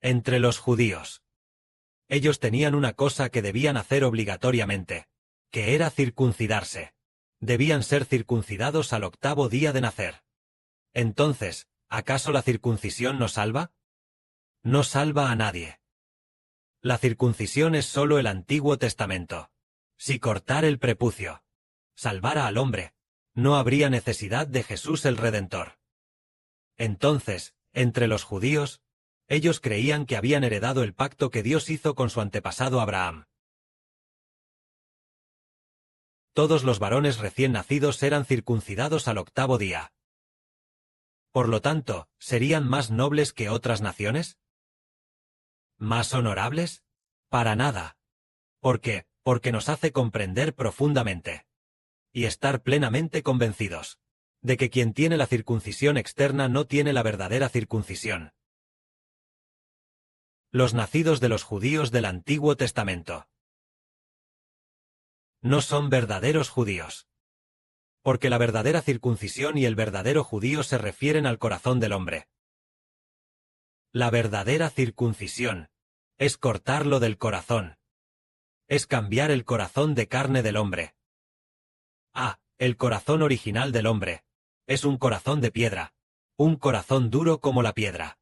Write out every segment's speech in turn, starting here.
Entre los judíos. Ellos tenían una cosa que debían hacer obligatoriamente, que era circuncidarse. Debían ser circuncidados al 8º día de nacer. Entonces, ¿acaso la circuncisión no salva? No salva a nadie. La circuncisión es solo el Antiguo Testamento. Si cortar el prepucio salvara al hombre, no habría necesidad de Jesús el Redentor. Entonces, entre los judíos, ellos creían que habían heredado el pacto que Dios hizo con su antepasado Abraham. Todos los varones recién nacidos eran circuncidados al 8º día. Por lo tanto, ¿serían más nobles que otras naciones? ¿Más honorables? Para nada. ¿Por qué? Porque nos hace comprender profundamente y estar plenamente convencidos de que quien tiene la circuncisión externa no tiene la verdadera circuncisión. Los nacidos de los judíos del Antiguo Testamento no son verdaderos judíos. Porque la verdadera circuncisión y el verdadero judío se refieren al corazón del hombre. La verdadera circuncisión es cortarlo del corazón. Es cambiar el corazón de carne del hombre. El corazón original del hombre es un corazón de piedra, un corazón duro como la piedra.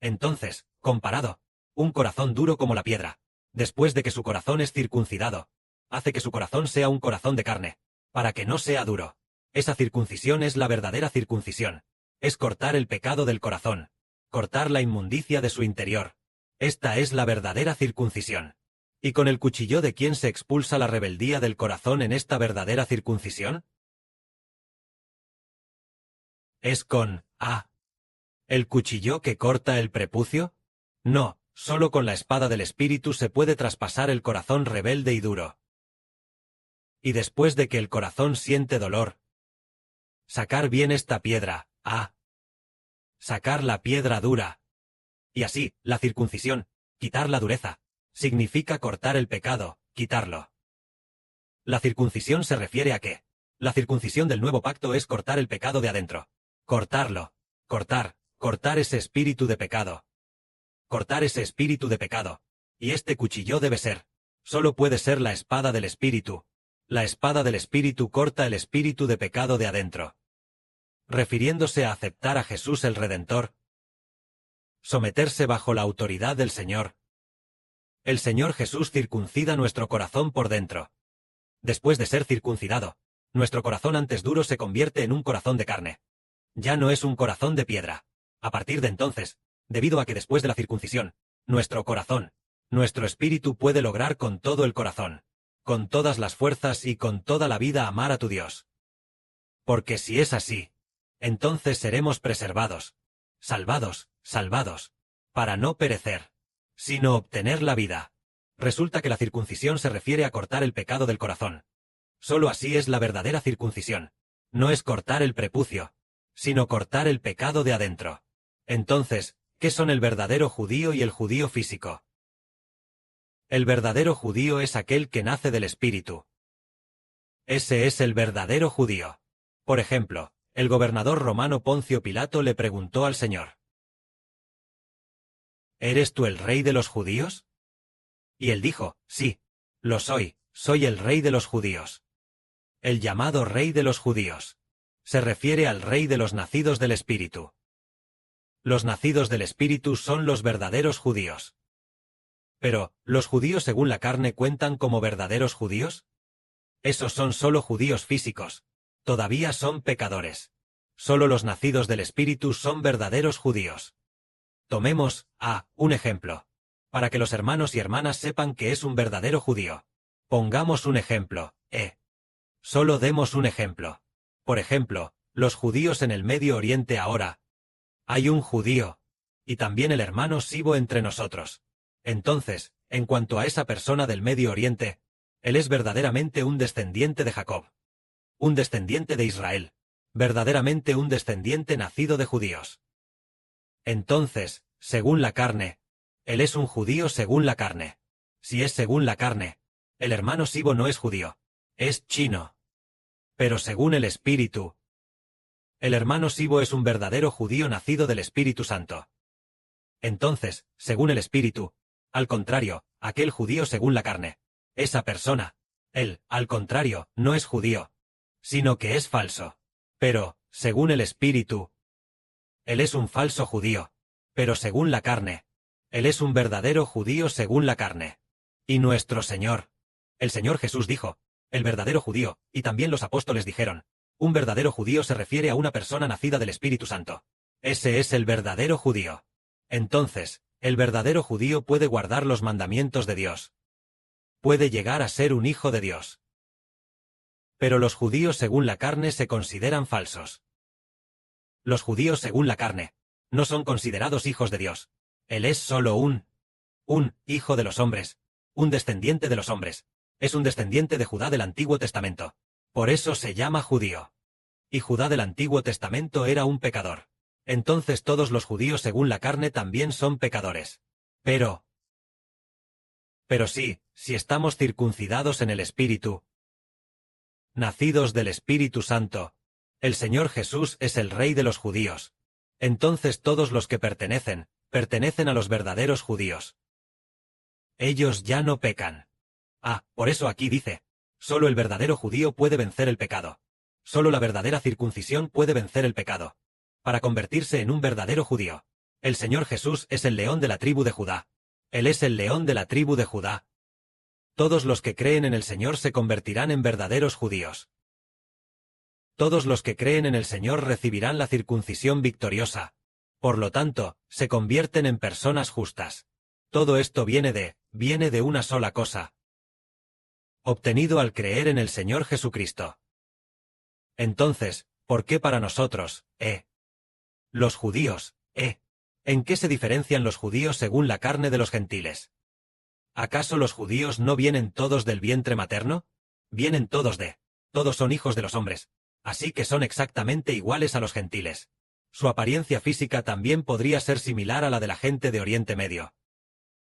Entonces, comparado, un corazón duro como la piedra, después de que su corazón es circuncidado, hace que su corazón sea un corazón de carne, para que no sea duro. Esa circuncisión es la verdadera circuncisión. Es cortar el pecado del corazón, cortar la inmundicia de su interior. Esta es la verdadera circuncisión. ¿Y con el cuchillo de quién se expulsa la rebeldía del corazón en esta verdadera circuncisión? ¿Es con el cuchillo que corta el prepucio? No, solo con la espada del Espíritu se puede traspasar el corazón rebelde y duro. Y después de que el corazón siente dolor, sacar bien esta piedra, sacar la piedra dura. Y así, la circuncisión, quitar la dureza, significa cortar el pecado, quitarlo. La circuncisión se refiere a que la circuncisión del nuevo pacto es cortar el pecado de adentro. Cortarlo, cortar ese espíritu de pecado. Cortar ese espíritu de pecado. Y este cuchillo debe ser, solo puede ser la espada del Espíritu. La espada del Espíritu corta el espíritu de pecado de adentro. Refiriéndose a aceptar a Jesús el Redentor. Someterse bajo la autoridad del Señor. El Señor Jesús circuncida nuestro corazón por dentro. Después de ser circuncidado, nuestro corazón antes duro se convierte en un corazón de carne. Ya no es un corazón de piedra. A partir de entonces, debido a que después de la circuncisión, nuestro corazón, nuestro espíritu puede lograr con todo el corazón, con todas las fuerzas y con toda la vida amar a tu Dios. Porque si es así, entonces seremos preservados, salvados, para no perecer, sino obtener la vida. Resulta que la circuncisión se refiere a cortar el pecado del corazón. Solo así es la verdadera circuncisión. No es cortar el prepucio, sino cortar el pecado de adentro. Entonces, ¿qué son el verdadero judío y el judío físico? El verdadero judío es aquel que nace del Espíritu. Ese es el verdadero judío. Por ejemplo, el gobernador romano Poncio Pilato le preguntó al Señor: ¿Eres tú el rey de los judíos? Y él dijo: Sí, lo soy el rey de los judíos. El llamado rey de los judíos se refiere al rey de los nacidos del Espíritu. Los nacidos del Espíritu son los verdaderos judíos. Pero, ¿los judíos según la carne cuentan como verdaderos judíos? Esos son solo judíos físicos. Todavía son pecadores. Solo los nacidos del Espíritu son verdaderos judíos. Tomemos, un ejemplo, para que los hermanos y hermanas sepan que es un verdadero judío. Pongamos un ejemplo, Solo demos un ejemplo. Por ejemplo, los judíos en el Medio Oriente ahora. Hay un judío, y también el hermano Sibo entre nosotros. Entonces, en cuanto a esa persona del Medio Oriente, él es verdaderamente un descendiente de Jacob. Un descendiente de Israel. Verdaderamente un descendiente nacido de judíos. Entonces, según la carne, él es un judío según la carne. Si es según la carne, el hermano Sibo no es judío, es chino. Pero según el Espíritu, el hermano Sibo es un verdadero judío nacido del Espíritu Santo. Entonces, según el Espíritu, al contrario, aquel judío según la carne, esa persona, él, al contrario, no es judío, sino que es falso. Pero, según el Espíritu, él es un falso judío, pero según la carne, él es un verdadero judío según la carne. Y nuestro Señor, el Señor Jesús dijo, el verdadero judío, y también los apóstoles dijeron, un verdadero judío se refiere a una persona nacida del Espíritu Santo. Ese es el verdadero judío. Entonces, el verdadero judío puede guardar los mandamientos de Dios. Puede llegar a ser un hijo de Dios. Pero los judíos según la carne se consideran falsos. Los judíos según la carne no son considerados hijos de Dios. Él es solo un hijo de los hombres, un descendiente de los hombres. Es un descendiente de Judá del Antiguo Testamento. Por eso se llama judío. Y Judá del Antiguo Testamento era un pecador. Entonces todos los judíos según la carne también son pecadores. Pero sí, si estamos circuncidados en el Espíritu, nacidos del Espíritu Santo, el Señor Jesús es el Rey de los judíos. Entonces todos los que pertenecen a los verdaderos judíos. Ellos ya no pecan. Por eso aquí dice, solo el verdadero judío puede vencer el pecado. Solo la verdadera circuncisión puede vencer el pecado. Para convertirse en un verdadero judío, el Señor Jesús es el león de la tribu de Judá. Él es el león de la tribu de Judá. Todos los que creen en el Señor se convertirán en verdaderos judíos. Todos los que creen en el Señor recibirán la circuncisión victoriosa. Por lo tanto, se convierten en personas justas. Todo esto viene de una sola cosa. Obtenido al creer en el Señor Jesucristo. Entonces, ¿por qué para nosotros, los judíos, ¿en qué se diferencian los judíos según la carne de los gentiles? ¿Acaso los judíos no vienen todos del vientre materno? Vienen todos todos son hijos de los hombres, así que son exactamente iguales a los gentiles. Su apariencia física también podría ser similar a la de la gente de Oriente Medio.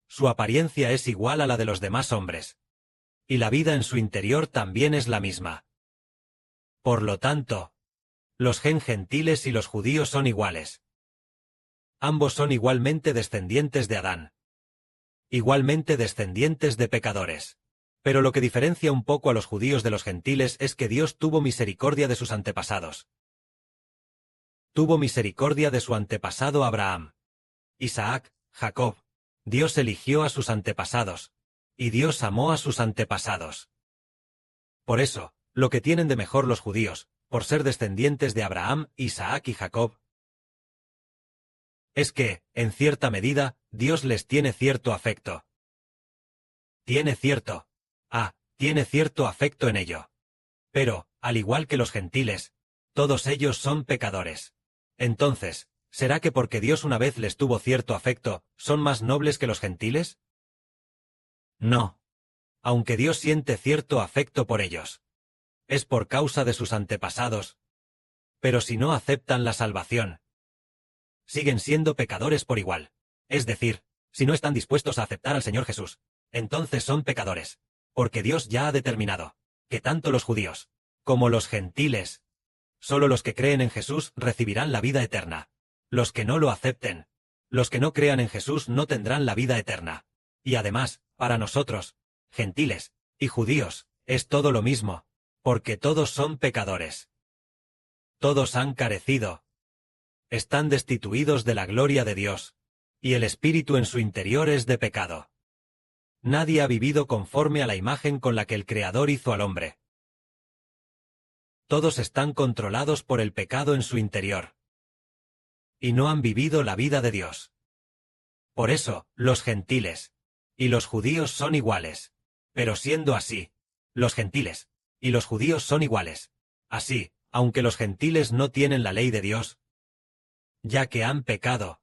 Su apariencia es igual a la de los demás hombres. Y la vida en su interior también es la misma. Por lo tanto, los gentiles y los judíos son iguales. Ambos son igualmente descendientes de Adán. Igualmente descendientes de pecadores. Pero lo que diferencia un poco a los judíos de los gentiles es que Dios tuvo misericordia de sus antepasados. Tuvo misericordia de su antepasado Abraham, Isaac, Jacob. Dios eligió a sus antepasados, y Dios amó a sus antepasados. Por eso, lo que tienen de mejor los judíos, por ser descendientes de Abraham, Isaac y Jacob, es que, en cierta medida, Dios les tiene cierto afecto. Tiene cierto afecto en ello. Pero, al igual que los gentiles, todos ellos son pecadores. Entonces, ¿será que porque Dios una vez les tuvo cierto afecto, son más nobles que los gentiles? No. Aunque Dios siente cierto afecto por ellos, es por causa de sus antepasados. Pero si no aceptan la salvación, siguen siendo pecadores por igual. Es decir, si no están dispuestos a aceptar al Señor Jesús, entonces son pecadores, porque Dios ya ha determinado que tanto los judíos como los gentiles, solo los que creen en Jesús recibirán la vida eterna. Los que no lo acepten, los que no crean en Jesús no tendrán la vida eterna. Y además, para nosotros, gentiles y judíos, es todo lo mismo, porque todos son pecadores. Todos han carecido. Están destituidos de la gloria de Dios, y el espíritu en su interior es de pecado. Nadie ha vivido conforme a la imagen con la que el Creador hizo al hombre. Todos están controlados por el pecado en su interior. Y no han vivido la vida de Dios. Por eso, los gentiles y los judíos son iguales. Pero siendo así, los gentiles y los judíos son iguales. Así, aunque los gentiles no tienen la ley de Dios, ya que han pecado,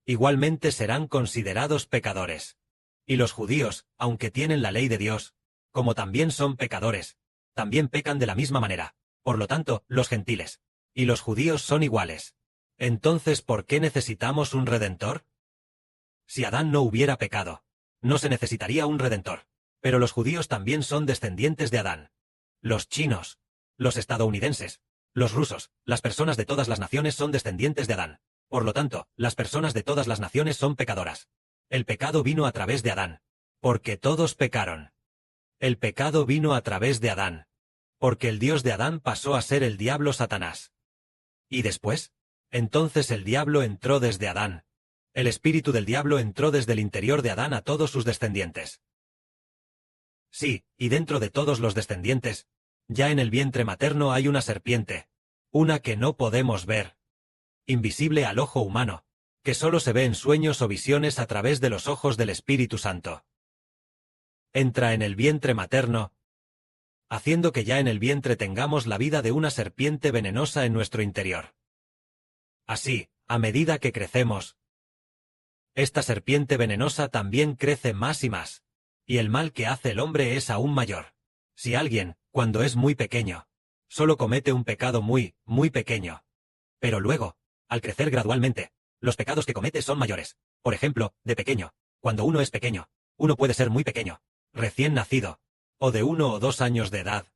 igualmente serán considerados pecadores. Y los judíos, aunque tienen la ley de Dios, como también son pecadores, también pecan de la misma manera. Por lo tanto, los gentiles y los judíos son iguales. Entonces, ¿por qué necesitamos un redentor? Si Adán no hubiera pecado, no se necesitaría un redentor. Pero los judíos también son descendientes de Adán. Los chinos, los estadounidenses, los rusos, las personas de todas las naciones son descendientes de Adán. Por lo tanto, las personas de todas las naciones son pecadoras. El pecado vino a través de Adán. Porque todos pecaron. El pecado vino a través de Adán. Porque el Dios de Adán pasó a ser el diablo Satanás. ¿Y después? Entonces el diablo entró desde Adán. El espíritu del diablo entró desde el interior de Adán a todos sus descendientes. Sí, y dentro de todos los descendientes, ya en el vientre materno hay una serpiente. Una que no podemos ver. Invisible al ojo humano, que solo se ve en sueños o visiones a través de los ojos del Espíritu Santo. Entra en el vientre materno, haciendo que ya en el vientre tengamos la vida de una serpiente venenosa en nuestro interior. Así, a medida que crecemos, esta serpiente venenosa también crece más y más, y el mal que hace el hombre es aún mayor. Si alguien, cuando es muy pequeño, solo comete un pecado muy, muy pequeño, pero luego, al crecer gradualmente, los pecados que comete son mayores. Por ejemplo, de pequeño, cuando uno es pequeño, uno puede ser muy pequeño, recién nacido, o de 1 o 2 años de edad.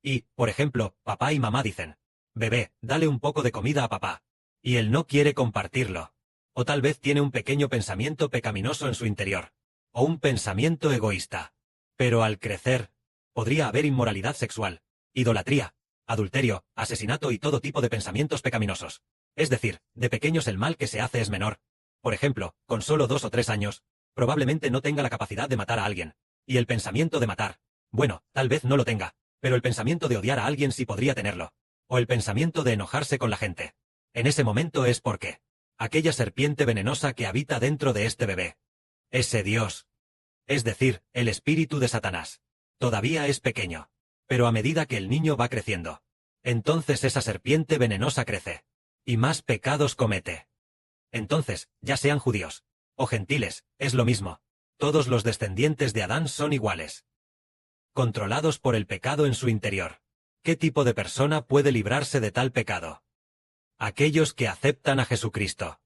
Y, por ejemplo, papá y mamá dicen, bebé, dale un poco de comida a papá. Y él no quiere compartirlo. O tal vez tiene un pequeño pensamiento pecaminoso en su interior. O un pensamiento egoísta. Pero al crecer, podría haber inmoralidad sexual, idolatría, adulterio, asesinato y todo tipo de pensamientos pecaminosos. Es decir, de pequeños el mal que se hace es menor. Por ejemplo, con solo 2 o 3 años, probablemente no tenga la capacidad de matar a alguien. Y el pensamiento de matar, bueno, tal vez no lo tenga, pero el pensamiento de odiar a alguien sí podría tenerlo. O el pensamiento de enojarse con la gente. En ese momento es porque aquella serpiente venenosa que habita dentro de este bebé, ese Dios, es decir, el espíritu de Satanás, todavía es pequeño. Pero a medida que el niño va creciendo, entonces esa serpiente venenosa crece. Y más pecados comete. Entonces, ya sean judíos o gentiles, es lo mismo. Todos los descendientes de Adán son iguales. Controlados por el pecado en su interior. ¿Qué tipo de persona puede librarse de tal pecado? Aquellos que aceptan a Jesucristo.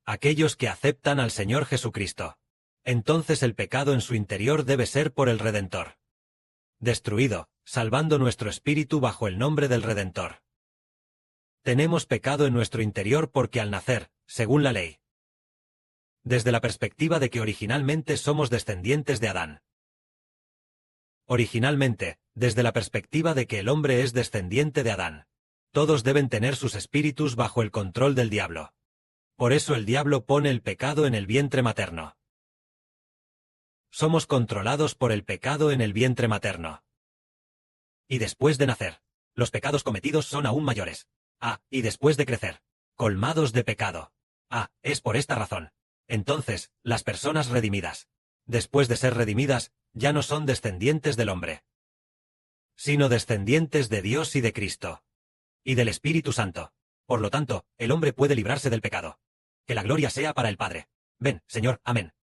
Aquellos que aceptan al Señor Jesucristo. Entonces el pecado en su interior debe ser por el Redentor. Destruido, salvando nuestro espíritu bajo el nombre del Redentor. Tenemos pecado en nuestro interior porque al nacer, según la ley. Desde la perspectiva de que originalmente somos descendientes de Adán. Originalmente, desde la perspectiva de que el hombre es descendiente de Adán. Todos deben tener sus espíritus bajo el control del diablo. Por eso el diablo pone el pecado en el vientre materno. Somos controlados por el pecado en el vientre materno. Y después de nacer, los pecados cometidos son aún mayores. Y después de crecer, colmados de pecado. Es por esta razón. Entonces, las personas redimidas, después de ser redimidas, ya no son descendientes del hombre, sino descendientes de Dios y de Cristo. Y del Espíritu Santo. Por lo tanto, el hombre puede librarse del pecado. Que la gloria sea para el Padre. Ven, Señor, amén.